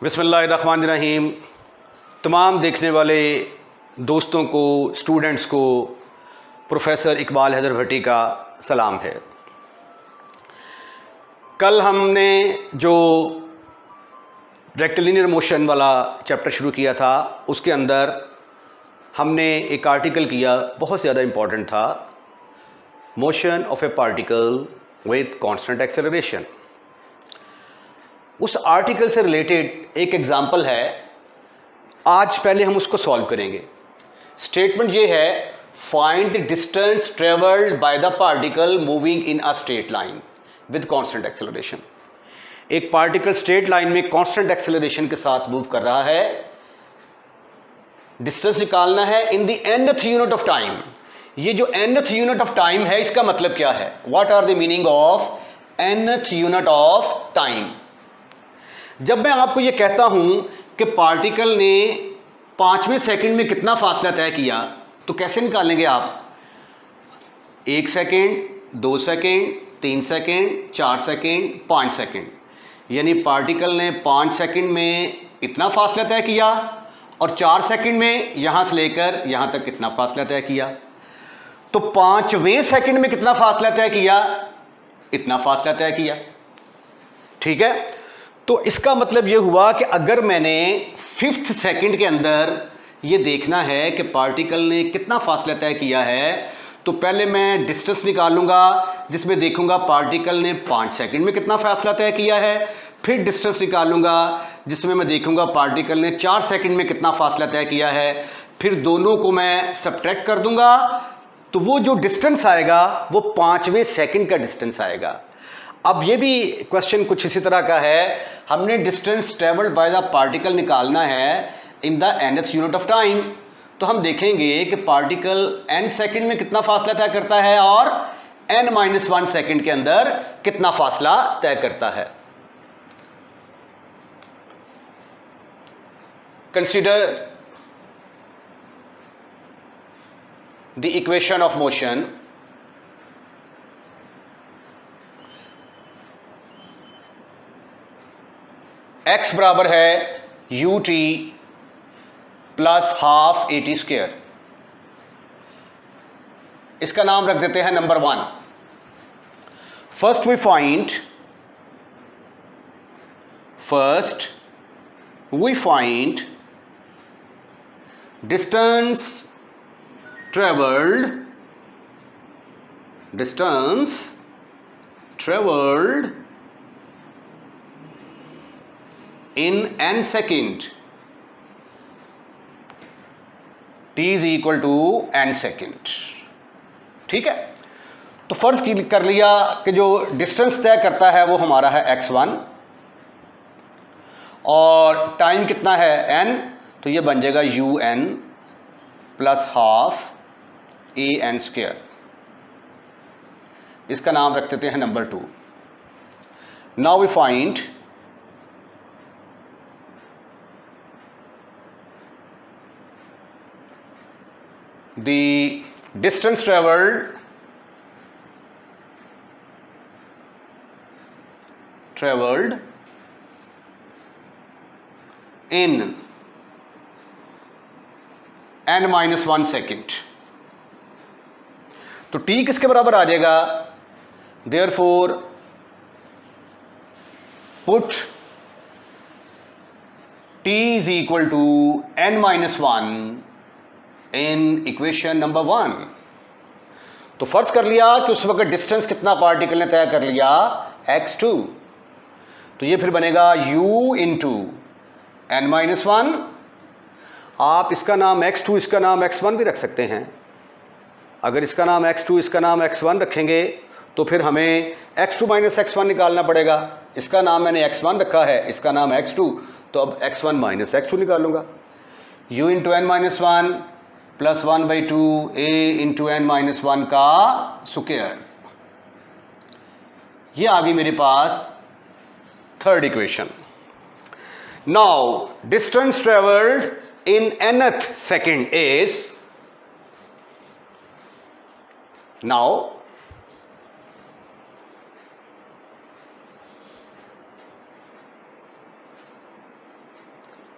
बिस्मिल्लाहिर्रहमानिर्रहीम। तमाम देखने वाले दोस्तों को, स्टूडेंट्स को प्रोफेसर इकबाल हैदर भट्टी का सलाम है। कल हमने जो रेक्टिलिनियर मोशन वाला चैप्टर शुरू किया था उसके अंदर हमने एक आर्टिकल किया, बहुत ज़्यादा इम्पॉर्टेंट था, motion of A particle with constant acceleration. उस आर्टिकल से रिलेटेड एक एग्जाम्पल है, आज पहले हम उसको सॉल्व करेंगे। स्टेटमेंट ये है, find the distance travelled by the particle moving in a straight line with constant acceleration. एक पार्टिकल स्ट्रेट लाइन में कांस्टेंट एक्सेलरेशन के साथ मूव कर रहा है, डिस्टेंस निकालना है in the nth unit of time. ये जो nth यूनिट ऑफ टाइम है, इसका मतलब क्या है? What are the meaning of nth unit of time? जब मैं आपको ये कहता हूं कि पार्टिकल ने 5वें सेकंड में कितना फासला तय किया, तो कैसे निकालेंगे आप? 1 second, 2 second, 3 second, 4 second, 5 second. यानी पार्टिकल ने 5 सेकंड में इतना फासला तय किया और 4 सेकंड में यहां से लेकर यहां तक कितना फासला तय किया। तो 5वें सेकंड में कितना फासला तय किया? इतना फासला तय किया। ठीक है, तो इसका मतलब यह हुआ कि अगर मैंने 5th सेकंड के अंदर यह देखना है कि पार्टिकल ने कितना फासला तय किया है, तो पहले मैं डिस्टेंस निकालूंगा, जिसमें देखूंगा पार्टिकल ने 5 सेकंड में कितना फासला तय किया है। फिर डिस्टेंस निकालूंगा, जिसमें मैं देखूंगा पार्टिकल ने 4 सेकंड में कितना फासला तय किया है। फिर दोनों को मैं सब्ट्रैक्ट कर दूंगा, तो वो जो डिस्टेंस आएगा वो 5वें सेकंड का डिस्टेंस आएगा। अब ये भी क्वेश्चन कुछ इसी तरह का है, हमने distance travelled by the particle निकालना है in the nth unit of time. तो हम देखेंगे कि पार्टिकल n सेकंड में कितना फासला तय करता है और n-1 सेकंड के अंदर कितना फासला तय करता है। Consider the equation of motion x बराबर है ut plus half at square. इसका नाम रख देते हैं number 1। First we find distance travelled in n second, t is equal to n second। ठीक है, तो फर्ज कर लिया कि जो डिस्टेंस तय करता है वो हमारा है x1 और टाइम कितना है n, तो ये बन जाएगा un plus half an square. इसका नाम रख देते हैं number 2। Now we find the distance traveled in n-1 second. तो t किसके बराबर आ जाएगा? Therefore put t is equal to n-1 in equation number 1। तो फर्ज कर लिया कि उस वक्त डिस्टेंस कितना पार्टिकल ने तय कर लिया? x2। तो ये फिर बनेगा u इंटू n-1। आप इसका नाम x2, इसका नाम x1 भी रख सकते हैं। अगर इसका नाम x2, इसका नाम x1 रखेंगे तो फिर हमें x2 माइनस x1 निकालना पड़ेगा। इसका नाम मैंने x1 रखा है, इसका नाम x2, तो अब x1 माइनस x2 निकालूंगा। u into n-1 plus 1/2 a into n-1 का स्क्वायर। ये आ गई मेरे पास third equation. Now distance travelled in nth second is, now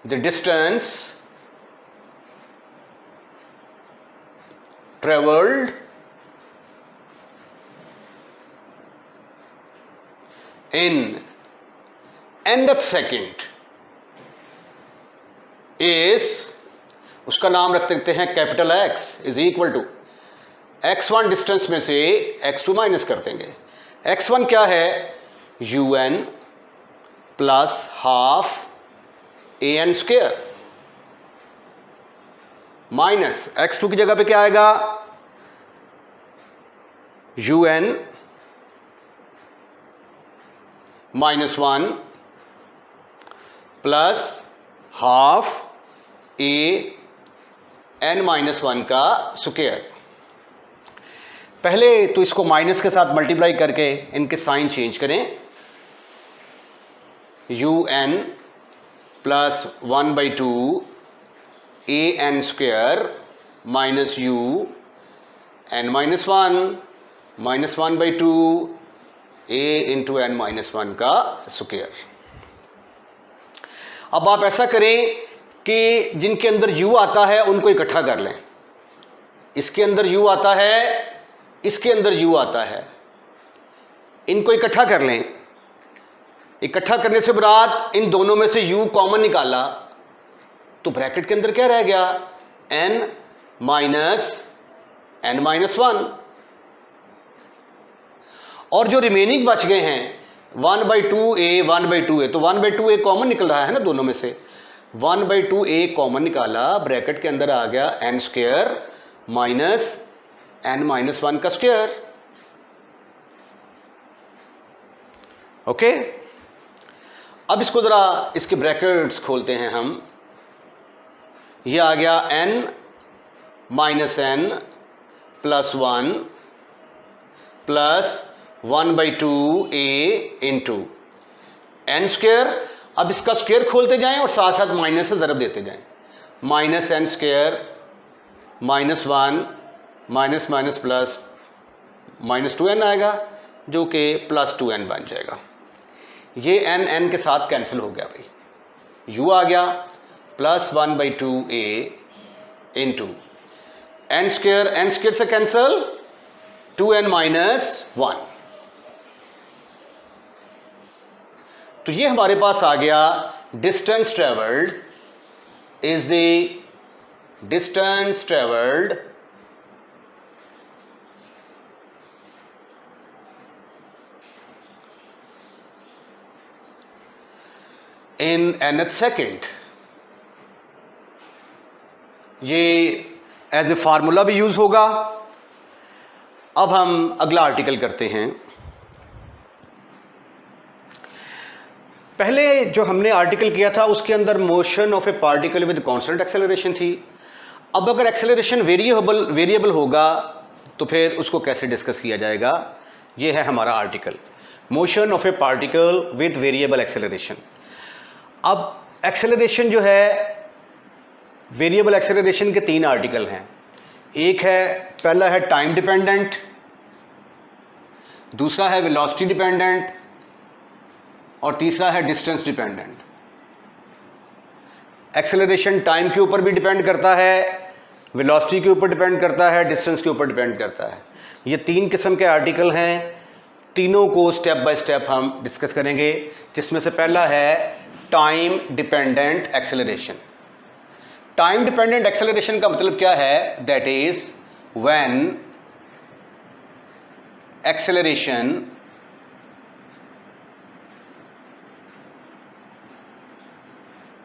the distance travelled in nth second is, उसका नाम रख सकते हैं capital X is equal to x1 distance में से x2 माइनस कर देंगे। x1 क्या है, un plus half an square minus x2 की जगह पे क्या आएगा, un -1 प्लस हाफ an-1 का स्क्वायर। पहले तो इसको माइनस के साथ मल्टीप्लाई करके इनके साइन चेंज करें, un plus 1/2 an square minus un-1 minus 1/2 a into n-1 का स्क्वायर। अब आप ऐसा करें कि जिनके अंदर u आता है उनको इकट्ठा कर लें। इसके अंदर u आता है, इसके अंदर u आता है, इनको इकट्ठा कर लें। इकट्ठा करने से मुराद इन दोनों में से u कॉमन निकाला तो ब्रैकेट के अंदर क्या रह गया, n-1, और जो रिमेनिंग बच गए हैं 1/2a 1/2a, तो 1/2a कॉमन निकल रहा है ना दोनों में से, 1/2a कॉमन निकाला, ब्रैकेट के अंदर आ गया n स्क्वायर माइनस n-1 का स्क्वायर। ओके, अब इसको जरा इसके ब्रैकेट्स खोलते हैं हम। ये आ गया n-n plus 1 plus 1/2a into n square. अब इसका स्क्वायर खोलते जाएं और साथ साथ माइनस से ज़रब देते जाएं, minus n square minus 1 minus minus plus -2n आएगा जो कि प्लस 2n बन जाएगा। ये n के साथ कैंसिल हो गया भाई, u आ गया plus 1/2a into n square से कैंसिल 2n-1। तो ये हमारे पास आ गया distance travelled is the distance travelled in nth second. ये एज ए फार्मूला भी यूज होगा। अब हम अगला आर्टिकल करते हैं। पहले जो हमने आर्टिकल किया था उसके अंदर motion of A particle with constant acceleration थी। अब अगर एक्सेलरेशन वेरिएबल होगा तो फिर उसको कैसे डिस्कस किया जाएगा, ये है हमारा article, motion of A particle with variable acceleration. अब एक्सेलरेशन जो है, वेरिएबल एक्सेलरेशन के 3 आर्टिकल हैं। एक है, पहला है टाइम डिपेंडेंट, दूसरा है वेलोसिटी डिपेंडेंट और तीसरा है डिस्टेंस डिपेंडेंट। एक्सेलरेशन टाइम के ऊपर भी डिपेंड करता है, वेलोसिटी के ऊपर डिपेंड करता है, डिस्टेंस के ऊपर डिपेंड करता है। ये 3 किस्म के आर्टिकल हैं, तीनों को स्टेप बाय स्टेप हम डिस्कस करेंगे, जिसमें से पहला है time dependent acceleration. Time dependent acceleration का मतलब क्या है, that is when acceleration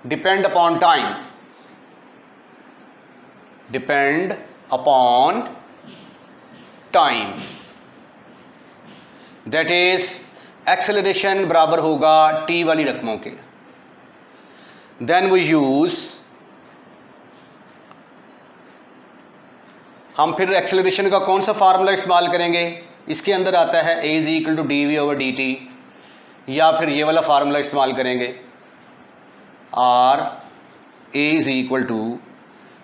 depend upon time, that is acceleration बराबर होगा t वाली रकमों के। देन वी यूज, हम फिर एक्सेलरेशन का कौन सा फार्मूला इस्तेमाल करेंगे, इसके अंदर आता है a is equal to dv/dt, या फिर ये वाला फार्मूला इस्तेमाल करेंगे और a is equal to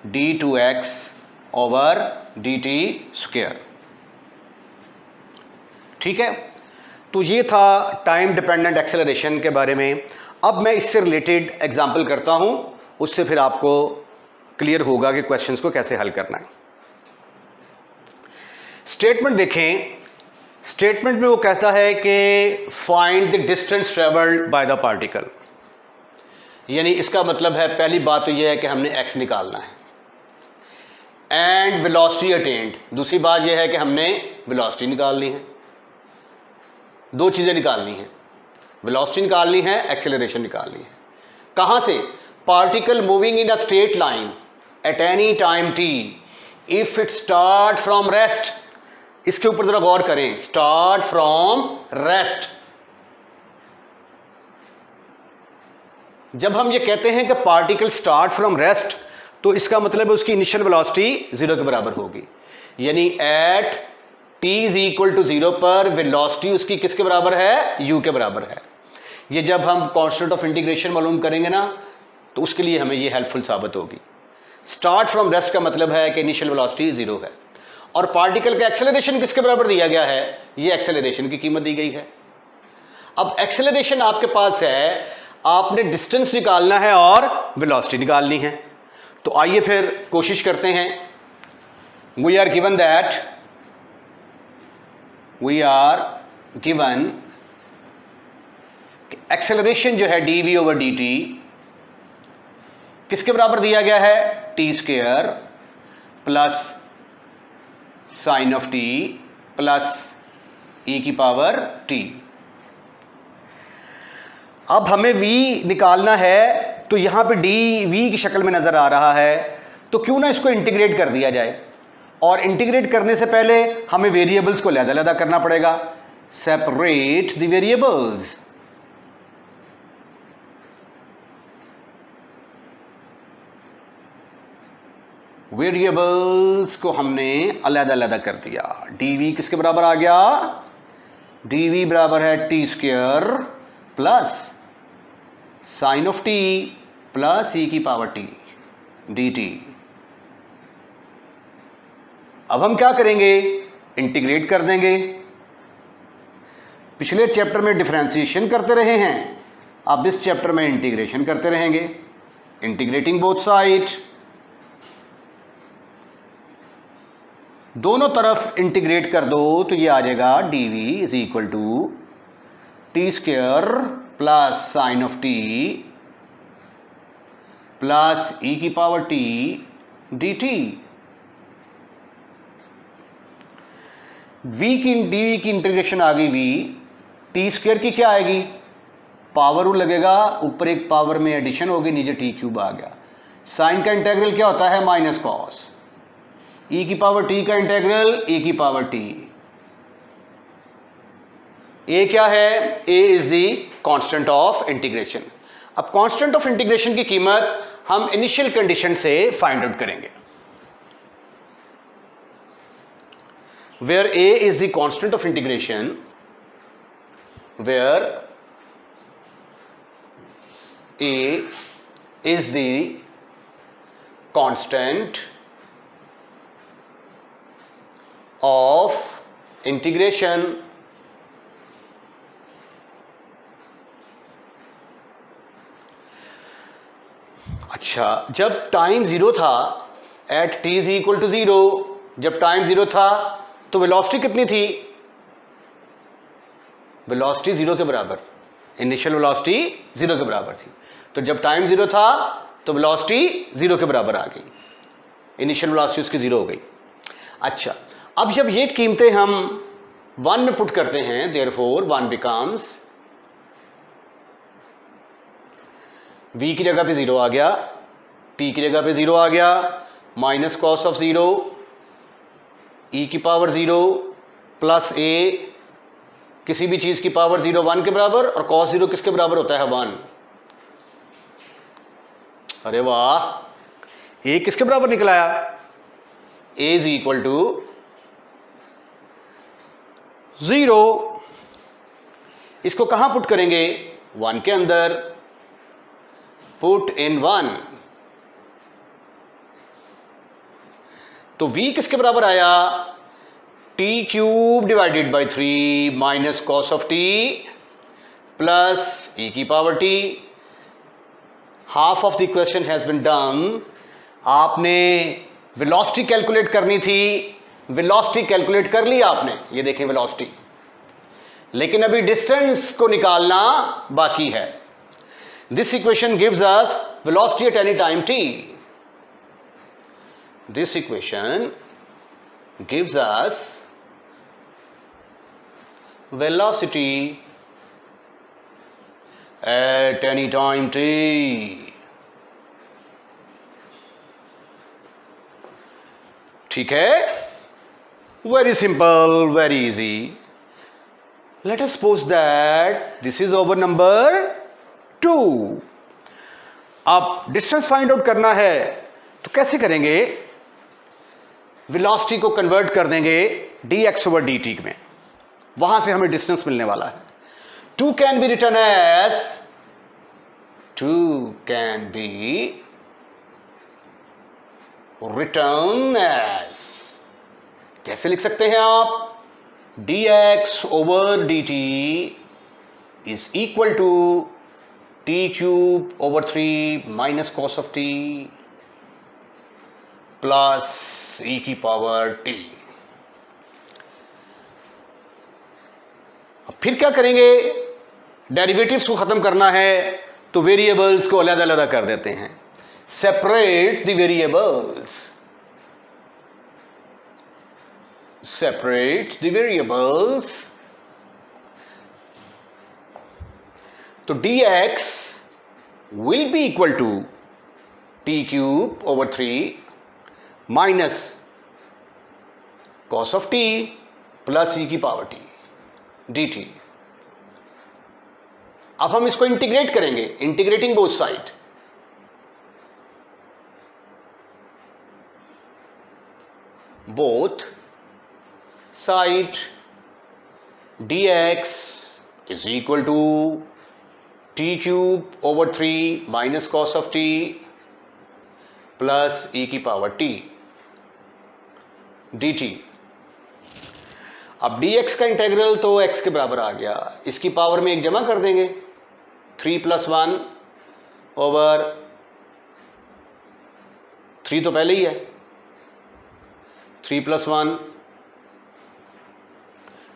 d2x/dt square. ठीक है, तो ये था टाइम डिपेंडेंट एक्सेलरेशन के बारे में। अब मैं इससे रिलेटेड एग्जांपल करता हूं उससे फिर आपको क्लियर होगा कि क्वेश्चंस को कैसे हल करना है। स्टेटमेंट देखें, स्टेटमेंट में वो कहता है कि find the distance travelled by the particle, यानी इसका मतलब है पहली बात तो यह है कि हमने x निकालना है, एंड वेलोसिटी अटेन्ड, दूसरी बात यह है कि हमने वेलोसिटी निकालनी है। दो चीज़ें निकालनी है, वेलोसिटी निकालनी है, एक्सेलरेशन निकालनी है। कहाँ से? Particle moving in a straight line at any time t if it start from rest. इसके ऊपर जरा गौर करें, स्टार्ट फ्रॉम रेस्ट। जब हम ये कहते हैं कि पार्टिकल स्टार्ट फ्रॉम रेस्ट, तो इसका मतलब है उसकी इनिशियल वेलोसिटी 0 के बराबर होगी, यानी at t is equal to 0 पर वेलोसिटी उसकी किसके बराबर है? u के बराबर है। ये जब हम कांस्टेंट ऑफ इंटीग्रेशन मालूम करेंगे ना, तो उसके लिए हमें ये हेल्पफुल साबित होगी। स्टार्ट फ्रॉम रेस्ट का मतलब है कि इनिशियल वेलोसिटी 0 है, और पार्टिकल का एक्सेलरेशन किसके बराबर दिया गया है? ये एक्सेलरेशन की कीमत दी गई है। अब एक्सेलरेशन आपके पास है, आपने डिस्टेंस निकालना है और वेलोसिटी निकालनी है। तो आइए फिर कोशिश करते हैं। वी आर गिवन एक्सेलरेशन जो है dv ओवर dt किसके बराबर दिया गया है? t square plus sine of t plus e की पावर t। अब हमें v निकालना है, तो यहां पे dv की शक्ल में नजर आ रहा है, तो क्यों ना इसको इंटीग्रेट कर दिया जाए। और इंटीग्रेट करने से पहले हमें वेरिएबल्स को अलग-अलग करना पड़ेगा। Separate the variables. वेरिएबल्स को हमने अलग-अलग कर दिया। dv किसके बराबर आ गया? dv बराबर है t square plus sine of t plus e की पावर t dt। अब हम क्या करेंगे? इंटीग्रेट कर देंगे। पिछले चैप्टर में डिफरेंशिएशन करते रहे हैं, अब इस चैप्टर में इंटीग्रेशन करते रहेंगे। इंटीग्रेटिंग बोथ साइड, दोनों तरफ इंटीग्रेट कर दो तो ये आ जाएगा dv is equal to T square plus sine of t plus e की पावर t dt। dv की इंटीग्रेशन आ गई v, टी स्क्वायर की क्या आएगी? पावर रूल लगेगा, ऊपर एक पावर में एडिशन होगी, नीचे टी क्यूब आ गया। साइन का इंटेग्रल क्या होता है? Minus cos. e की पावर t का इंटेग्रल e की पावर t। a क्या है? a is the constant of integration. अब कांस्टेंट ऑफ इंटीग्रेशन की कीमत हम इनिशियल कंडीशन से फाइंड आउट करेंगे। Where a is the constant of integration, where a is the constant of integration अच्छा, जब टाइम 0 था, at t is equal to 0, जब टाइम 0 था तो वेलोसिटी कितनी थी? वेलोसिटी 0 के बराबर, इनिशियल वेलोसिटी 0 के बराबर थी। तो जब टाइम 0 था तो वेलोसिटी 0 के बराबर आ गई, इनिशियल वेलोसिटी उसकी 0 हो गई। अच्छा, अब जब ये कीमतें हम 1 में पुट करते हैं, देयरफॉर 1 बिकम्स, v की जगह पे 0 आ गया, t की जगह पे 0 आ गया, माइनस कॉस ऑफ 0, e की पावर 0 प्लस a, किसी भी चीज की पावर 0 1 के बराबर, और cos 0 किसके बराबर होता है? 1। अरे वाह, a किसके बराबर निकलाया? a is equal to 0। इसको कहां पुट करेंगे? 1 के अंदर। पुट इन 1, तो v किसके बराबर आया? t cube divided by 3 minus cos of t plus e की power t। Half of the equation has been done. आपने वेलोसिटी कैलकुलेट करनी थी, वेलोसिटी कैलकुलेट कर ली आपने, ये देखें वेलोसिटी, लेकिन अभी डिस्टेंस को निकालना बाकी है। This equation gives us velocity at any time t. दिस equation gives us velocity at any time t. ठीक है, very simple, very easy. Let us suppose that this is over number 2. अब डिस्टेंस फाइंड आउट करना है तो कैसे करेंगे? Velocity को कन्वर्ट कर देंगे dx over dt में, वहां से हमें डिस्टेंस मिलने वाला है। 2 can be written as, 2 can be written as, कैसे लिख सकते हैं आप? dx over dt is equal to t cube over 3 minus cos of t plus e की पावर t। फिर क्या करेंगे? डेरिवेटिव्स को खत्म करना है तो वेरिएबल्स को अलग अलग कर देते हैं। Separate the variables, separate the variables. तो dx will be equal to t cube over 3 minus cos of t plus e की पावर t dt। अब हम इसको इंटीग्रेट करेंगे, integrating both side. Both side dx is equal to t cube over 3 minus cos of t plus e की power t dt। अब dx का integral तो x के बराबर आ गया, इसकी पावर में एक जमा कर देंगे, 3 + 1 ओवर 3 तो पहले ही है, 3 + 1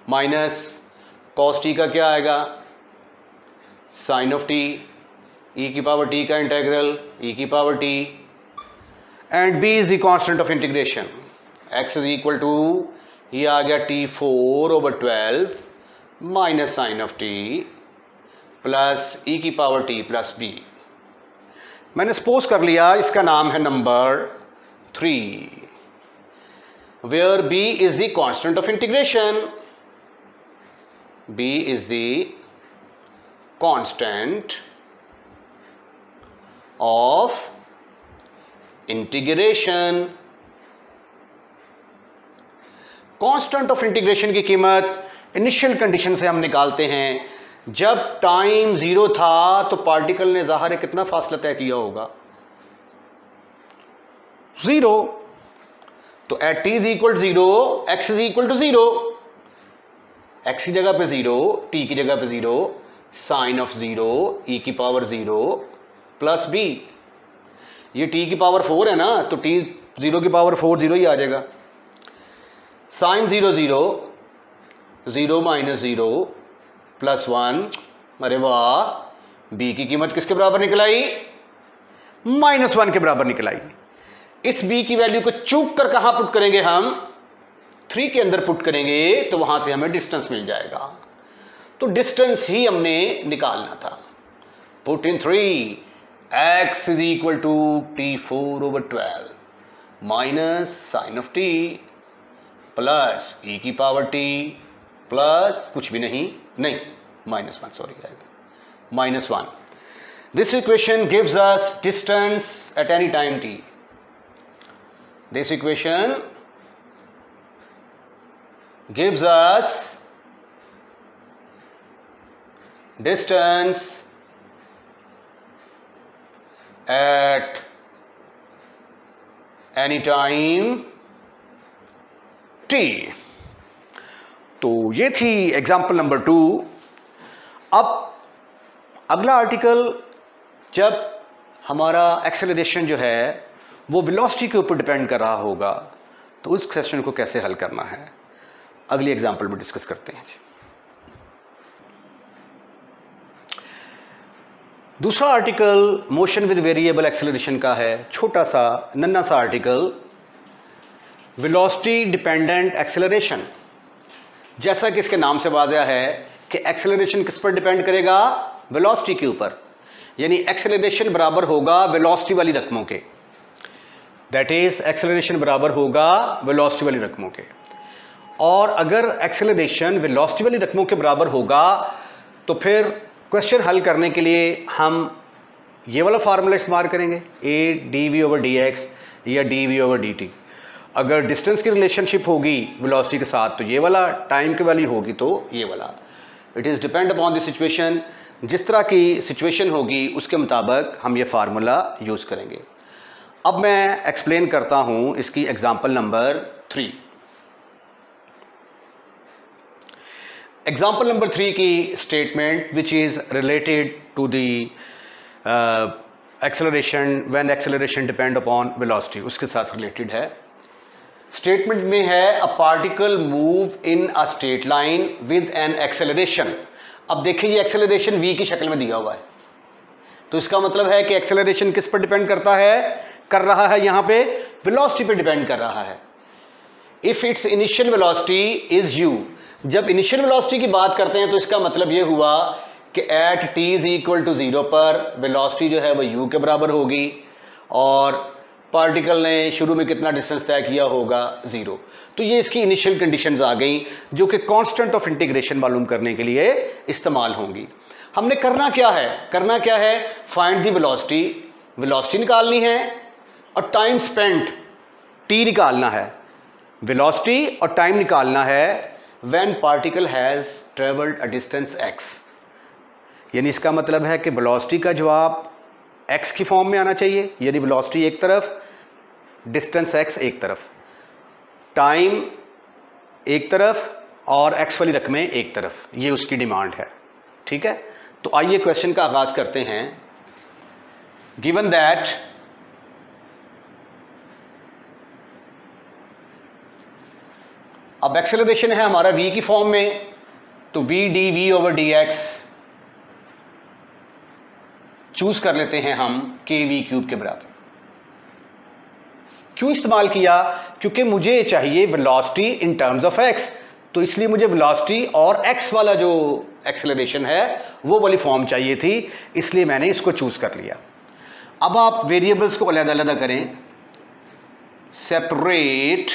माइनस cos t का क्या आएगा? sin ऑफ t, e की पावर t का इंटेग्रल e की power t, and b is the constant of integration. x is equal to, ये आ गया t4 over 12 minus sine of t plus e की पावर t प्लस b। मैंने suppose कर लिया इसका नाम है number 3, where b is the constant of integration, b is the constant of integration. Constant of integration की कीमत इनिशियल कंडीशन से हम निकालते हैं। जब टाइम 0 था तो पार्टिकल ने ज़ाहिर है कितना फासला तय किया होगा? 0। तो at t is equal 0, x is equal to 0, x की जगह पे 0, t की जगह पे 0, साइन ऑफ 0, e की पावर 0 प्लस b। ये t की पावर 4 है ना, तो t 0 की पावर 4 0 ही आ जाएगा। साइन 0 0, 0 माइनस 0 प्लस 1, अरे वाह, b की कीमत किसके बराबर निकल आई? -1 के बराबर निकल आई। इस b की वैल्यू को चूक कर कहां पुट करेंगे हम? 3 के अंदर पुट करेंगे तो वहां से हमें डिस्टेंस मिल जाएगा। तो डिस्टेंस ही हमने निकालना था। Put in 3, x is equal to t4 over 12 minus sine of t plus e की पावर t प्लस कुछ भी नहीं -1, सॉरी आएगा -1। This equation gives us distance at any time t। दिस इक्वेशन गिव्स अस डिस्टेंस at any time t। तो ये थी एग्जाम्पल नंबर 2। अब अगला आर्टिकल, जब हमारा एक्सेलरेशन जो है वो वेलोसिटी के ऊपर डिपेंड कर रहा होगा, तो उस क्वेश्चन को कैसे हल करना है अगली एग्जांपल में डिस्कस करते हैं। दूसरा article motion with variable acceleration का है, छोटा सा नन्ना सा आर्टिकल, वेलोसिटी डिपेंडेंट एक्सेलरेशन। जैसा कि इसके नाम से वाज़ेह है कि एक्सेलरेशन किस पर डिपेंड करेगा, वेलोसिटी के ऊपर, यानी एक्सेलरेशन बराबर होगा वेलोसिटी वाली रकमों के, दैट इज एक्सेलरेशन बराबर होगा वेलोसिटी वाली रकमों के। और अगर एक्सेलरेशन वेलोसिटी वाली रकमों के बराबर होगा तो फिर क्वेश्चन हल करने के लिए हम ये वाला फार्मूला इस्तेमाल करेंगे, A D V over D X या D V over D T. अगर डिस्टेंस की रिलेशनशिप होगी वेलोसिटी के साथ तो ये वाला, टाइम की वैल्यू होगी तो ये वाला। It is depend upon the situation, जिस तरह की सिचुएशन होगी उसके मुताबिक हम ये फार्मूला यूज़ करेंगे। अब मैं एक्सप्लेन करता हूँ इसकी एग्जाम्पल नंबर 3। एग्जाम्पल नंबर 3 की statement which is related to the acceleration when acceleration depend upon velocity, उसके साथ रिलेटेड है। स्टेटमेंट में है a particle move in a straight line with an acceleration. अब देखिए ये एक्सेलरेशन v की शक्ल में दिया हुआ है, तो इसका मतलब है कि एक्सेलरेशन किस पर डिपेंड करता है, कर रहा है यहाँ पे वेलोसिटी पे डिपेंड कर रहा है। If it's initial velocity is u, जब इनिशियल वेलोसिटी की बात करते हैं तो इसका मतलब ये हुआ कि at t is equal to 0 पर वेलोसिटी जो है वो u के बराबर होगी और पार्टिकल ने शुरू में कितना डिस्टेंस तय किया होगा, 0। तो ये इसकी इनिशियल कंडीशंस आ गई जो कि कांस्टेंट ऑफ इंटीग्रेशन मालूम करने के लिए इस्तेमाल होंगी। हमने करना क्या है, फाइंड द वेलोसिटी, वेलोसिटी निकालनी है और टाइम स्पेंट t निकालना है, वेलोसिटी और टाइम निकालना है when particle has travelled a distance x। यानी इसका मतलब है कि वेलोसिटी का जवाब x की फॉर्म में आना चाहिए, यानी वेलोसिटी एक तरफ, डिस्टेंस x एक तरफ, टाइम एक तरफ और x वाली रकमें एक तरफ, ये उसकी डिमांड है। ठीक है, तो आइए क्वेश्चन का आगाज करते हैं। गिवन दैट अब एक्सेलरेशन है हमारा v की फॉर्म में, तो v D V over D X choose कर लेते हैं हम के वी क्यूब के बराबर। क्यों इस्तेमाल किया, क्योंकि मुझे चाहिए velocity in terms of x, तो इसलिए मुझे वेलोसिटी और x वाला जो एक्सेलरेशन है वो वाली फॉर्म चाहिए थी, इसलिए मैंने इसको चूज कर लिया। अब आप वेरिएबल्स को अलग-अलग करें, separate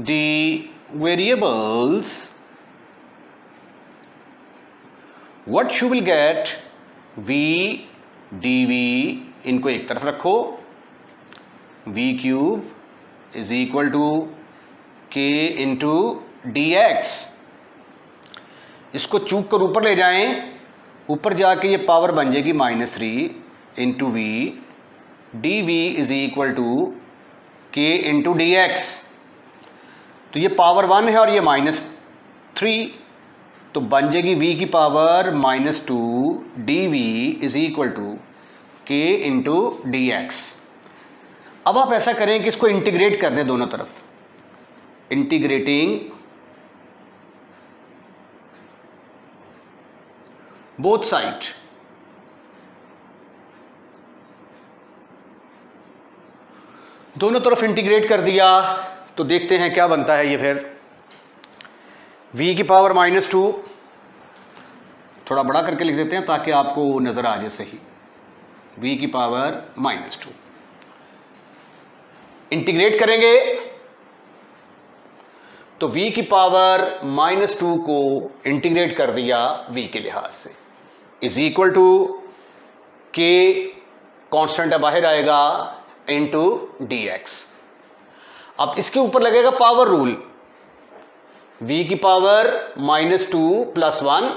the variables, what you will get, v dv, इनको एक तरफ रखो, v cube is equal to k into D X. इसको चूक कर ऊपर ले जाएं, ऊपर जाके ये पावर बन जाएगी -3 into V D V is equal to k into D X. तो ये पावर 1 है और ये -3, तो बन जाएगी v की power -2 D V is equal to k into D X. अब आप ऐसा करें कि इसको इंटीग्रेट कर दें दोनों तरफ, इंटीग्रेटिंग बोथ साइड, दोनों तरफ इंटीग्रेट कर दिया तो देखते हैं क्या बनता है ये। फिर v की पावर -2, थोड़ा बड़ा करके लिख देते हैं ताकि आपको नजर आ जाए सही, v की पावर -2 इंटीग्रेट करेंगे तो v की पावर -2 को इंटीग्रेट कर दिया v के लिहाज से, is equal to k constant है बाहर आएगा इंटू डी एक्स। अब इसके ऊपर लगेगा पावर रूल, v की पावर -2 + 1,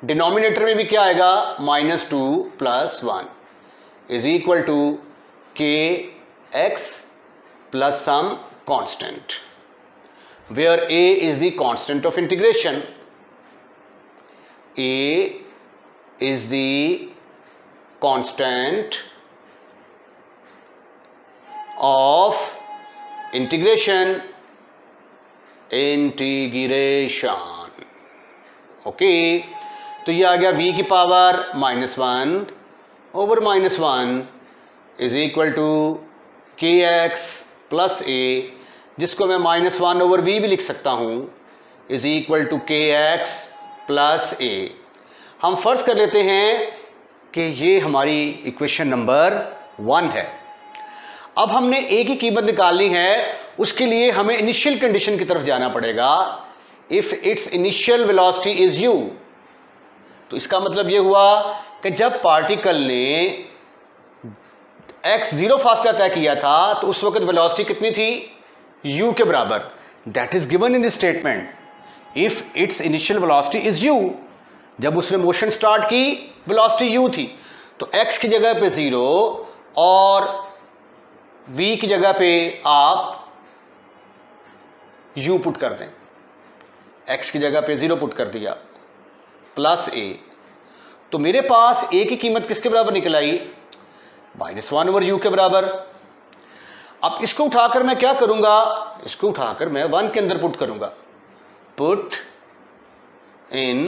डिनोमिनेटर में भी क्या आएगा -2 + 1 is equal to k x plus some constant, where a is the constant of integration, a is the constant of integration okay. तो ये आ गया v की पावर -1 over -1 is equal to K X plus A, जिसको मैं -1 over v भी लिख सकता हूं, is equal to K X plus A. हम फर्ज कर लेते हैं कि ये हमारी इक्वेशन नंबर 1 है। अब हमने ए की कीमत निकालनी है, उसके लिए हमें इनिशियल कंडीशन की तरफ जाना पड़ेगा। If it's initial velocity is u, तो इसका मतलब यह हुआ कि जब पार्टिकल ने x0 फासला तय किया था तो उस वक्त वेलोसिटी कितनी थी, u के बराबर। That is given in this statement. If it's initial velocity is u, जब उसने मोशन स्टार्ट की वेलोसिटी u थी, तो x की जगह पे 0 और v की जगह पे आप u पुट कर दें। x की जगह पे 0 पुट कर दिया प्लस a, तो मेरे पास a की कीमत किसके बराबर निकल आई, -1 ओवर u के बराबर। अब इसको उठाकर मैं क्या करूंगा, इसको उठाकर मैं 1 के अंदर पुट करूंगा। पुट इन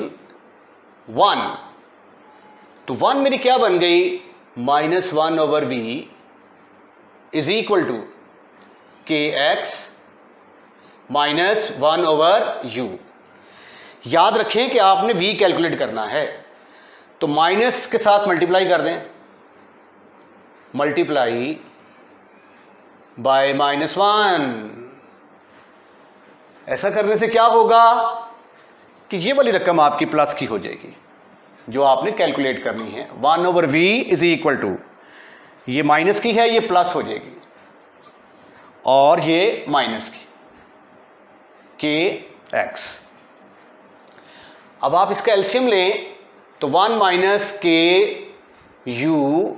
1, तो 1 मेरी क्या बन गई, -1 over v is equal to K X -1 over u। याद रखें कि आपने v कैलकुलेट करना है, तो माइनस के साथ मल्टीप्लाई कर दें, मल्टीप्लाई बाय -1। ऐसा करने से क्या होगा कि ये वाली रकम आपकी प्लस की हो जाएगी जो आपने कैलकुलेट करनी है। 1 over v is equal to, ये माइनस की है, ये प्लस हो जाएगी, और ये माइनस की के एक्स। अब आप इसका एलसीएम लें तो 1 minus K U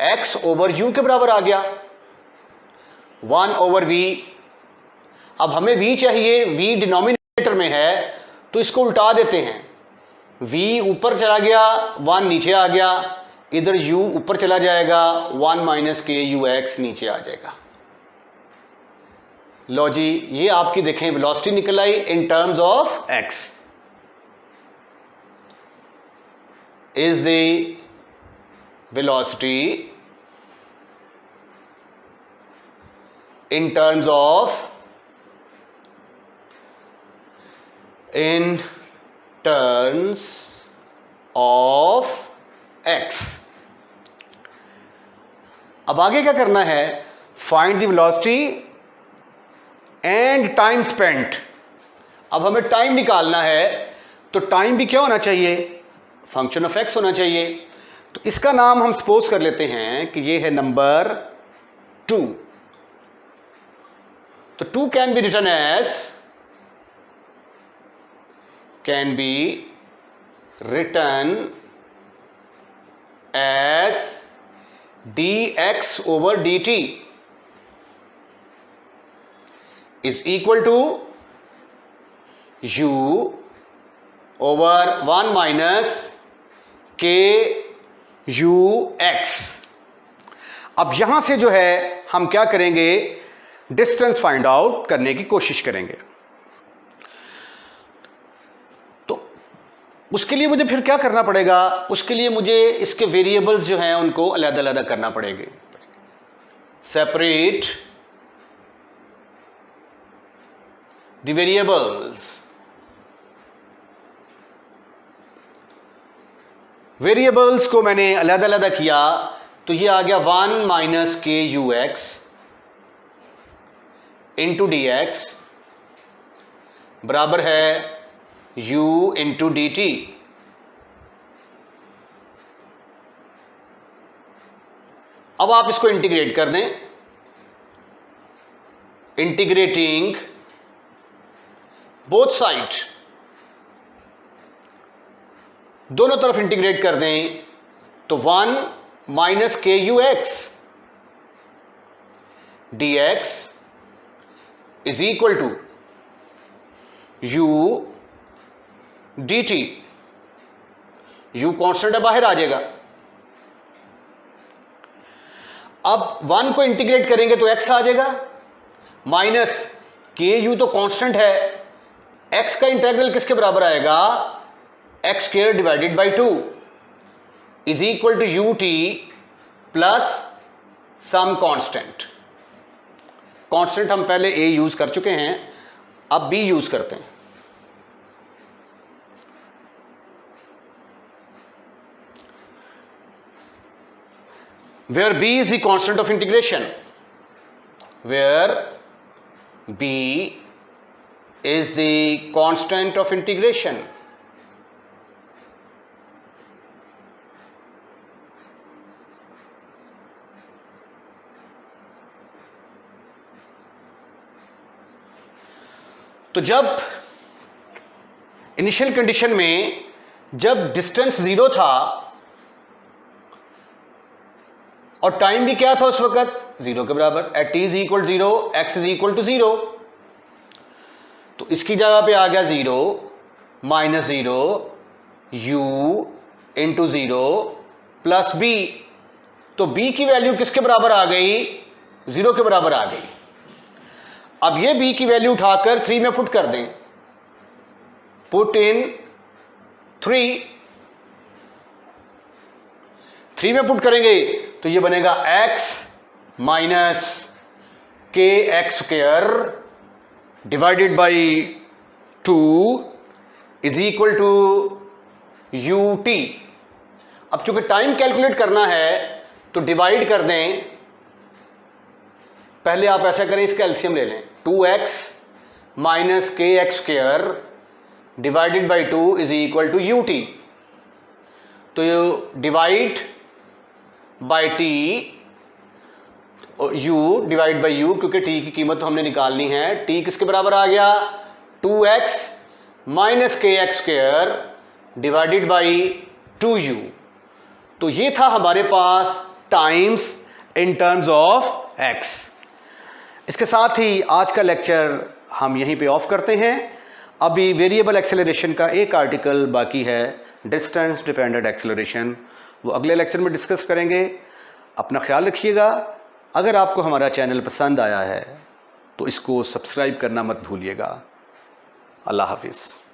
x over you के बराबर आ गया, 1 ओवर वी। अब हमें v चाहिए, v डिनोमिनेटर में है, तो इसको उल्टा देते हैं। v ऊपर चला गया, 1 नीचे आ गया, इधर u ऊपर चला जाएगा, 1 माइनस के यू एक्स नीचे आ जाएगा। लो जी, ये आपकी देखें वेलोसिटी निकल आई in terms of x is the velocity in terms of x। अब आगे क्या करना है, find the velocity and time spent. अब हमें टाइम निकालना है, तो टाइम भी क्या होना चाहिए, फंक्शन ऑफ x होना चाहिए। तो इसका नाम हम सपोज कर लेते हैं कि ये है नंबर 2। तो 2 can be written as dx over dt is equal to u over 1 minus k u x। अब यहां से जो है हम क्या करेंगे, डिस्टेंस फाइंड आउट करने की कोशिश करेंगे। तो उसके लिए मुझे फिर क्या करना पड़ेगा, उसके लिए मुझे इसके वेरिएबल्स जो हैं उनको अलग-अलग करना पड़ेंगे। Separate the variables. वेरिएबल्स को मैंने अलग-अलग किया, तो ये आ गया 1 minus K U x into D x बराबर है u इंटू डी टी। अब आप इसको इंटीग्रेट कर दें, इंटीग्रेटिंग बोथ साइड, दोनों तरफ इंटीग्रेट कर दें, तो 1 minus K U X D X is equal to u dt। u constant है, बाहर आ जाएगा, अब 1 को इंटीग्रेट करेंगे तो x आ जाएगा, माइनस के यू तो कांस्टेंट है, x का इंटीग्रल किसके बराबर आएगा, X square divided by 2 is equal to U T plus some constant. Constant हम पहले a यूज कर चुके हैं, अब b यूज करते हैं। where b is the constant of integration, where b is the constant of integration, तो जब इनिशियल कंडीशन में जब डिस्टेंस 0 था और टाइम भी क्या था उस वक्त 0 के बराबर, at t is equal 0 x is equal to 0, तो इसकी जगह पे आ गया 0 minus 0 u into 0 plus b, तो b की वैल्यू किसके बराबर आ गई, 0 के बराबर आ गई। अब ये b की वैल्यू उठाकर 3 में पुट कर दें, पुट इन 3 में पुट करेंगे तो ये बनेगा x minus K X square divided by 2 is equal to U T. अब चूंकि टाइम कैलकुलेट करना है तो डिवाइड कर दें, पहले आप ऐसा करें, इसका एलसीएम ले लें, 2x minus K X square divided by 2 is equal to U T. तो divide by T, u divide by u, क्योंकि t की कीमत तो हमने निकालनी है, t किसके बराबर आ गया, 2x minus K X square divided by 2u। तो ये था हमारे पास times in terms of x। इसके साथ ही आज का लेक्चर हम यहीं पे ऑफ करते हैं। अभी वेरिएबल एक्सेलरेशन का एक आर्टिकल बाकी है, डिस्टेंस डिपेंडेंट एक्सेलरेशन, वो अगले लेक्चर में डिस्कस करेंगे। अपना ख्याल रखिएगा। अगर आपको हमारा चैनल पसंद आया है तो इसको सब्सक्राइब करना मत भूलिएगा। अल्लाह हाफिज़।